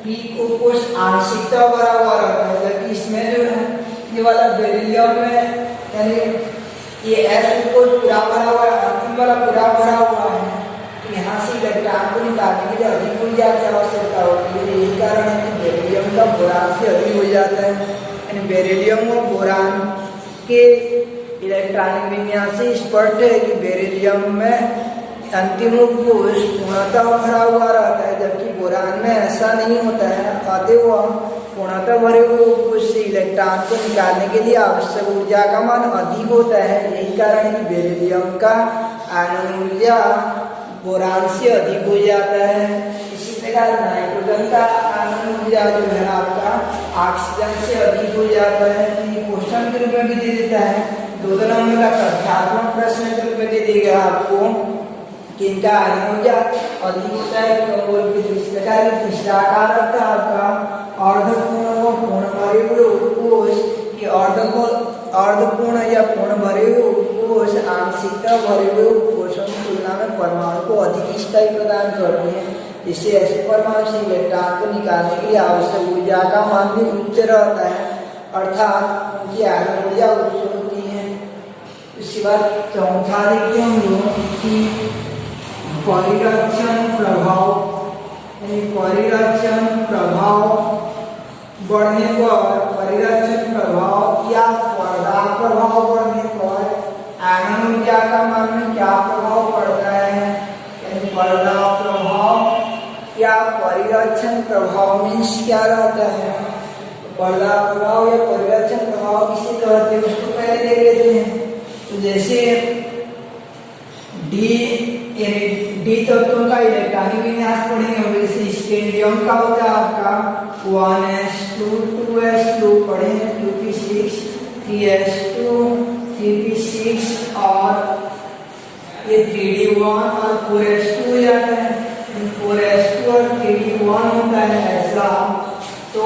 p को कुछ आंशिकता भरा हुआ रहता है, जबकि इसमें जो है ये वाला बेरिलियम में यानी ये s को पूरा भरा हुआ है, अंतिम वाला पूरा भरा हुआ है। तो यहाँ से इलेक्ट्रॉन को निकालने के लिए अधिक ऊर्जा की आवश्यकता होती है। यही कारण है कि बेरिलियम का बोरान से अधिक हो जाता है। यानी बेरिलियम और बोरान के इलेक्ट्रॉनिक विन्यास से स्पष्ट है कि बेरिलियम में अंतिम कोश पूर्णतः भरा हुआ रहता है, जबकि बोरान में ऐसा नहीं होता है। अतः वह पूर्णतः भरे हुए कोश से इलेक्ट्रॉन को निकालने के लिए आवश्यक ऊर्जा का मान अधिक होता है। यही कारण है कि बेरिलियम का आयन ऊर्जा बोरान से अधिक हो जाता है। इसी प्रकार नाइट्रोजन का आयन ऊर्जा जो है आपका ऑक्सीजन से अधिक हो जाता है। ये क्वेश्चन के रूप में भी दे देता है, 2 नंबर का तथ्यात्मक प्रश्न के रूप में दे देगा आपको कि इनका आयन ऊर्जा अधिक होता है, क्यों बोल के। इस प्रकार तीसरा कारक था आपका अर्धपूर्ण व पूर्ण भरे हुए कोश की अर्धपूर्ण या पूर्ण भरे हुए कोश आंशिकता भरे हुए कोशों की तुलना में परमाणु को अधिक स्थायी प्रदान करते हैं। इससे ऐसे परमाणु से इलेक्ट्रॉन को निकालने के लिए आवश्यक ऊर्जा का मान भी उच्च रहता है, अर्थात उनकी आयन ऊर्जा उच्च होती है। इसके बाद चौथा देखते हम लोग कि परिरक्षण प्रभाव, यानी परिरक्षण प्रभाव बढ़ने पर, परिरक्षण प्रभाव या पर्दा प्रभाव बढ़ने पर आयन ऊर्जा का मान में क्या प्रभाव पड़ता है। यानी पर्दा प्रभाव या परिरक्षण प्रभाव मीन्स क्या रहता है। पर्दा प्रभाव या परिरक्षण प्रभाव किसे कहते हैं उसको पहले देख लेते हैं। तो जैसे डी तत्वों का इलेक्ट्रॉनिक विन्यास पढ़ेंगे हम। जैसे स्टेंडियम का होता है आपका 1s2 2s2 पढ़ेंगे, 2p6 3s2 3p6 और ये 3d1 और 4s2 हो जाता है। 4s2 और 3d1 होता है ऐसा। तो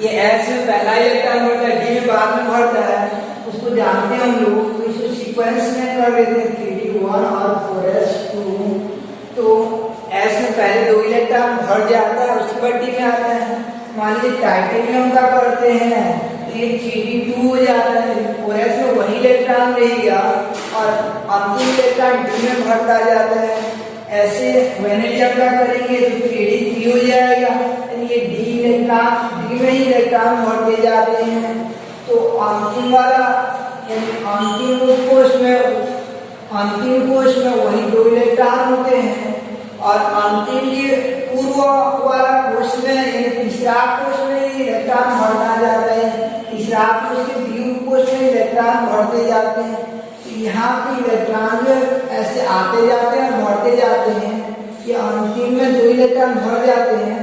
ये s में पहला इलेक्ट्रॉन भरता है, d में बाद में भरता है, उसको जानते हैं हम लोग। तो इसको सीक्वेंस में कर लेते हैं 3d1 और 4s2। तो s में पहले 2 इलेक्ट्रॉन भर जाता है, उसके बाद d में आता है। मान लीजिए टाइटेनियम का करते हैं तो ये 3d2 हो जाता है, 4s में वही इलेक्ट्रॉन रहेगा और अंतिम इलेक्ट्रॉन d में भरता जाता है। ऐसे वेनेडियम का करेंगे तो 3d3 हो जाएगा, यानी ये d में ही इलेक्ट्रॉन भरते जाते हैं। तो अंतिम वाला यानी अंतिम कोश में वही 2 इलेक्ट्रॉन होते हैं और अंतिम ये पूर्व वाला कोश में यानी तीसरा कोश में इलेक्ट्रॉन भरना जाता है। तीसरा कोश के द्वितीय कोश में इलेक्ट्रॉन भरते जाते हैं। तो यहाँ पे इलेक्ट्रॉन जो ऐसे आते जाते हैं और भरते जाते हैं। ये अंतिम में 2 इलेक्ट्रॉन भर जाते हैं,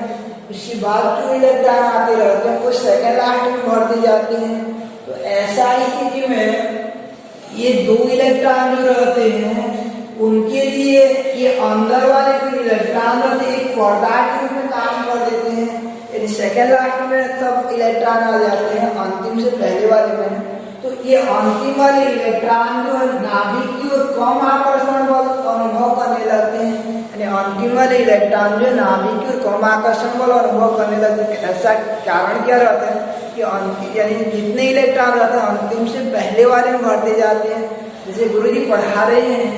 उसके बाद 2 इलेक्ट्रॉन आते रहते हैं, कुछ सेकंड लास्ट में भरते जाते हैं। तो ऐसा स्थिति में ये 2 इलेक्ट्रॉन जो रहते हैं उनके लिए ये अंदर वाले जो इलेक्ट्रॉन रहते हैं एक पर्दा के रूप में काम कर देते हैं। यानी सेकंड लास्ट में तब इलेक्ट्रॉन आ जाते हैं अंतिम से पहले वाले में। तो ये अंतिम वाले इलेक्ट्रॉन जो है नाभिक की ओर कम आकर्षण बल अनुभव करने लगते हैं। यानी अंतिम वाले इलेक्ट्रॉन जो नाभिक की ओर कम आकर्षण बल अनुभव करने लगते हैं। ऐसा कारण क्या रहता है कि यानी जितने इलेक्ट्रॉन रहते हैं अंतिम से पहले वाले में भरते जाते हैं, जैसे गुरुजी पढ़ा रहे हैं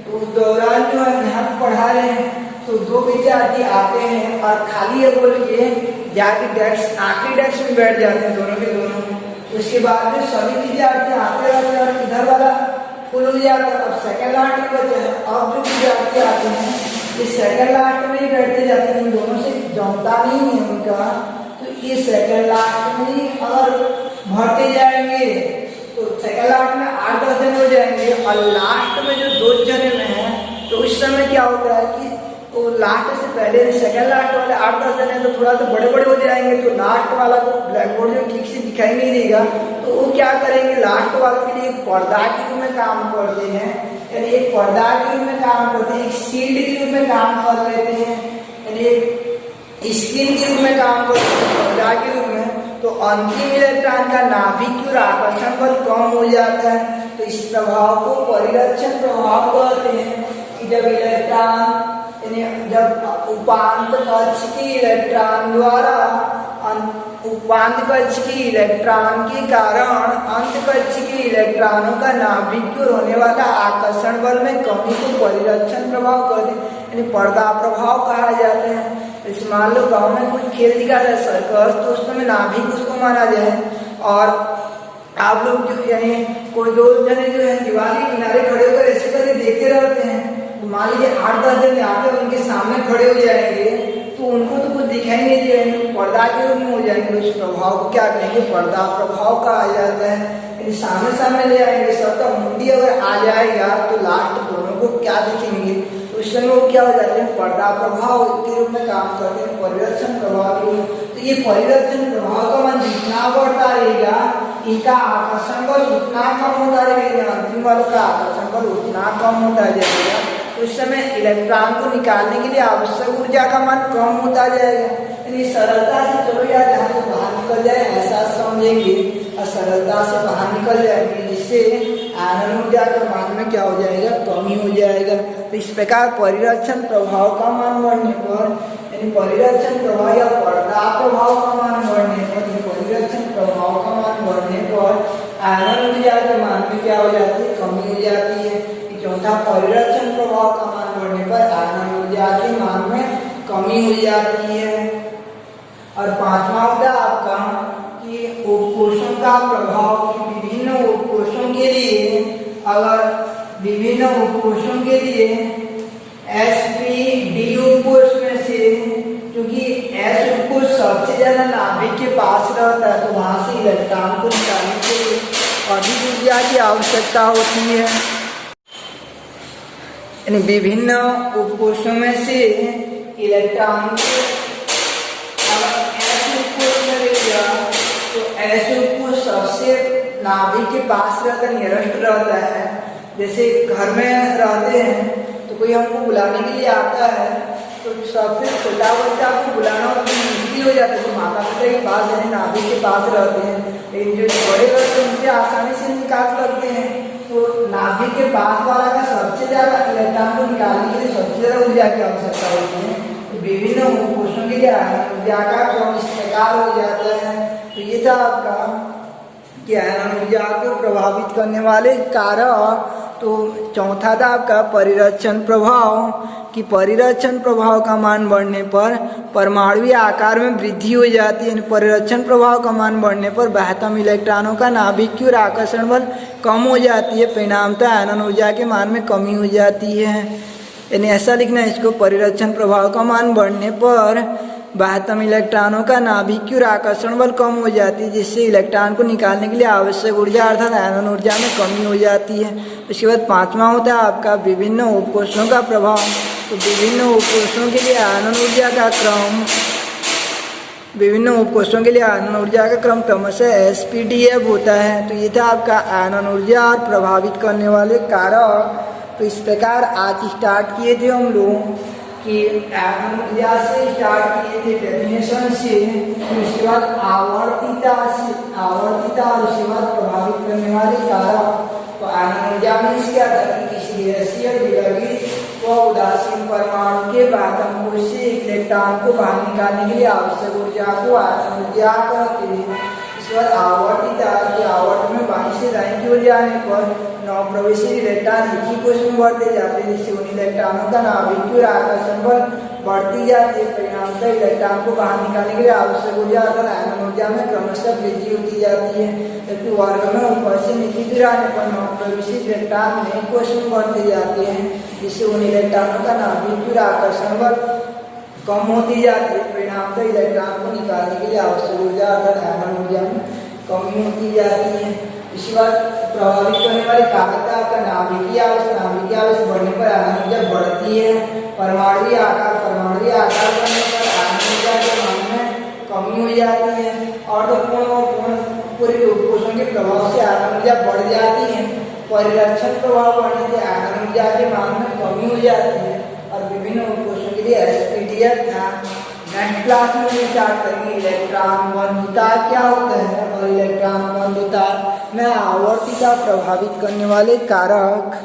तो उस दौरान जो है यहाँ पढ़ा रहे हैं तो दो विद्यार्थी आते हैं और खाली है बोल के जाके डेस्क आखिरी डेस्क में बैठ जाते हैं दोनों के दोनों। उसके बाद में सभी विद्यार्थी आते रहते हैं और इधर वाला फुल हो जाता है। अब सेकंड लास्ट में बचे हैं, अब जो विद्यार्थी आते हैं ये सेकंड लास्ट में ही बैठते जाते हैं, इन दोनों से जमता नहीं है उनका, तो ये सेकंड लास्ट में ही अगर भरते जाएंगे तो सेकंड लास्ट में 8-10 जने हो जाएंगे और लास्ट में जो 2 जने में है तो उस समय क्या होता है कि तो लास्ट से पहले सेकंड लास्ट वाले 8-10 जने तो थोड़ा तो बड़े बड़े हो जाएंगे, तो लास्ट वाला को ब्लैक बोर्ड जो ठीक से दिखाई नहीं देगा तो वो क्या करेंगे लास्ट वालों के लिए एक पर्दा के रूप में काम करते हैं, यानी एक पर्दा के रूप में काम करते हैं, एक शील्ड के रूप में काम कर लेते हैं, यानी एक स्क्रीन के रूप में काम करते हैं पर्दा के रूप में। तो अंतिम इलेक्ट्रॉन का नाभिक और आकर्षण बल कम हो जाता है, तो इस प्रभाव को परिरक्षण प्रभाव कहते हैं कि जब इलेक्ट्रॉन जब उपांत कक्ष के इलेक्ट्रॉन द्वारा उपांत कक्ष के इलेक्ट्रॉन के कारण अंत कक्ष के इलेक्ट्रॉनों का नाभिक की ओर होने वाला आकर्षण बल में कमी को परिरक्षण प्रभाव कहते हैं, यानी पर्दा प्रभाव कहा जाता है। जैसे मान लो गाँव में कुछ खेल दिखा जाए सर्कस, तो उसमें नाभिक उसको माना जाए और आप लोग जो यानी कोई 2 जने जो है दीवार के किनारे खड़े होकर ऐसे करके देखते रहते हैं, तो मान लीजिए 8-10 जने आके उनके सामने खड़े हो जाएंगे तो उनको तो कुछ दिखाई नहीं देगा, पर्दा के रूप में हो जाएंगे, उस प्रभाव को क्या कहेंगे पर्दा प्रभाव कहा जाता है। यदि सामने सामने ले आएंगे सबका मुंडी अगर आ जाएगा तो लास्ट दोनों को क्या दिखेंगे, तो उस समय वो क्या हो जाते हैं पर्दा प्रभाव के रूप में काम करते हैं, परिरक्षण प्रभाव के रूप। तो ये परिरक्षण प्रभाव का मान जितना बढ़ता रहेगा इनका आकर्षण बल उतना कम होता रहेगा, अंतिम वालों का आकर्षण बल उतना कम होता जाएगा। उस समय इलेक्ट्रॉन को निकालने के लिए आवश्यक ऊर्जा का मान कम होता जाएगा, यानी सरलता से चलो यार जहाँ से बाहर निकल जाए ऐसा समझेंगे और सरलता से बाहर निकल जाएंगे, जिससे आयरन ऊर्जा के मान में क्या हो जाएगा कमी हो जाएगा। तो इस प्रकार परिरक्षण प्रभाव का मान बढ़ने पर यानी परिरक्षण प्रभाव या पर्दा प्रभाव का मान बढ़ने पर परिरक्षण प्रभाव का मान बढ़ने पर आयरन ऊर्जा के मान में क्या हो जाती है कमी हो जाती है। चौथा परिरक्षण प्रभाव का मान बढ़ने पर आयरन ऊर्जा के मान में कमी हो जाती है। और 5वां होता है आपका कि उपकोषों का प्रभाव, विभिन्न उपकोषों के लिए अगर विभिन्न उपकोषों के लिए sp_d उपकोष में से क्योंकि s उपकोष सबसे ज्यादा नाभिक के पास रहता है तो वहां से इलेक्ट्रॉन को निकालने के लिए अधिक ऊर्जा की आवश्यकता होती है। यानी विभिन्न उपकोषों में से इलेक्ट्रॉन को अगर s उपकोष में रहेगा तो s उपकोष सबसे नाभिक के पास रहता नियरेस्ट रहता है। जैसे घर में रहते हैं तो कोई हमको बुलाने के लिए आता है तो सबसे छोटा बच्चा को बुलाना मुश्किल हो जाता है, तो माता पिता के पास यानी नाभिक के पास रहते हैं, लेकिन जो बड़े रहते हैं उनसे आसानी से निकाल सकते हैं। तो नाभिक के पास वाला का सबसे ज्यादा इलेक्ट्रॉन को निकालने के लिए सबसे ज्यादा ऊर्जा की आवश्यकता होती है। तो विभिन्न उपकोषों के लिए ऊर्जा का क्रम इस प्रकार हो जाता है। तो ये था आपका कि आयरन ऊर्जा को प्रभावित करने वाले कारक। तो चौथा था आपका परिरक्षण प्रभाव कि परिरक्षण प्रभाव का मान बढ़ने पर परमाणु आकार में वृद्धि हो जाती है। परिरक्षण प्रभाव का मान बढ़ने पर बाह्यतम इलेक्ट्रॉनों का नाभिक की ओर आकर्षण बल कम हो जाती है, परिणामतः आयरन ऊर्जा के मान में कमी हो जाती है। यानी ऐसा लिखना है इसको, परिरक्षण प्रभाव का मान बढ़ने पर बाह्यतम इलेक्ट्रॉनों का नाभिक की ओर आकर्षण बल कम हो जाती है, जिससे इलेक्ट्रॉन को निकालने के लिए आवश्यक ऊर्जा अर्थात आयरन ऊर्जा में कमी हो जाती है। उसके बाद 5वां होता है आपका विभिन्न उपकोषों का प्रभाव। तो विभिन्न उपकोषों के लिए आयरन ऊर्जा का क्रम विभिन्न उपकोषों के लिए आयरन ऊर्जा का क्रम क्रमशः sp_d_f होता है। तो ये था आपका आयरन ऊर्जा और प्रभावित करने वाले कारक। तो इस प्रकार आज स्टार्ट किए थे हम लोग कि आयरन ऊर्जा से स्टार्ट किए थे डेफिनेशन से, उसके बाद आवर्तिता और उसके बाद प्रभावित करने वाले कारक। तो आयरन ऊर्जा में क्या था कि किसी गैसीय विलगित व उदासीन परमाणु के बाह्यतम कोश से इलेक्ट्रॉन को बाहर निकालने के लिए आवश्यक ऊर्जा को आयरन ऊर्जा कहते हैं। इसके बाद आवर्तिता की आवर्त में बाईं से दाईं की ओर जाने पर 9 प्रवेशी इलेक्ट्रॉन एक ही कोश में बढ़ते जाते हैं, जिससे उन इलेक्ट्रॉनों का नाभिक की ओर आकर्षण बल बढ़ती जाती है। परिणामतः इलेक्ट्रॉन को बाहर निकालने के लिए आवश्यक ऊर्जा अर्थात आयनन ऊर्जा में क्रमशः वृद्धि होती जाती है, जबकि वर्ग में ऊपर से नीचे की ओर आने पर 9 प्रवेशी इलेक्ट्रॉन नए कोश में बढ़ते जाते हैं, जिससे उन इलेक्ट्रॉनों का नाभिक की ओर आकर्षण बल कम होती जाती है। परिणामतः इलेक्ट्रॉन को निकालने के लिए आवश्यक ऊर्जा अर्थात आयनन ऊर्जा में कमी होती जाती है। इसके बाद प्रभावित करने वाली कारकता का नाभिकीय आवेश बढ़ने पर आयनन ऊर्जा बढ़ती है। परमाणुीय आकार बढ़ने पर आयनन ऊर्जा के मान में कमी हो जाती है। अर्धपूर्ण और पूर्ण पूरी कोशों के प्रभाव से आयनन ऊर्जा बढ़ जाती है। परिरक्षण प्रभाव बढ़ने से आयनन ऊर्जा के मान में कमी हो जाती है और विभिन्न कोशों के लिए एसपीडीएफ था। नेक्स्ट क्लास में स्टार्ट करेंगे इलेक्ट्रॉन बंधुता क्या होता है और इलेक्ट्रॉन बंधुता में आवर्तिता प्रभावित करने वाले कारक।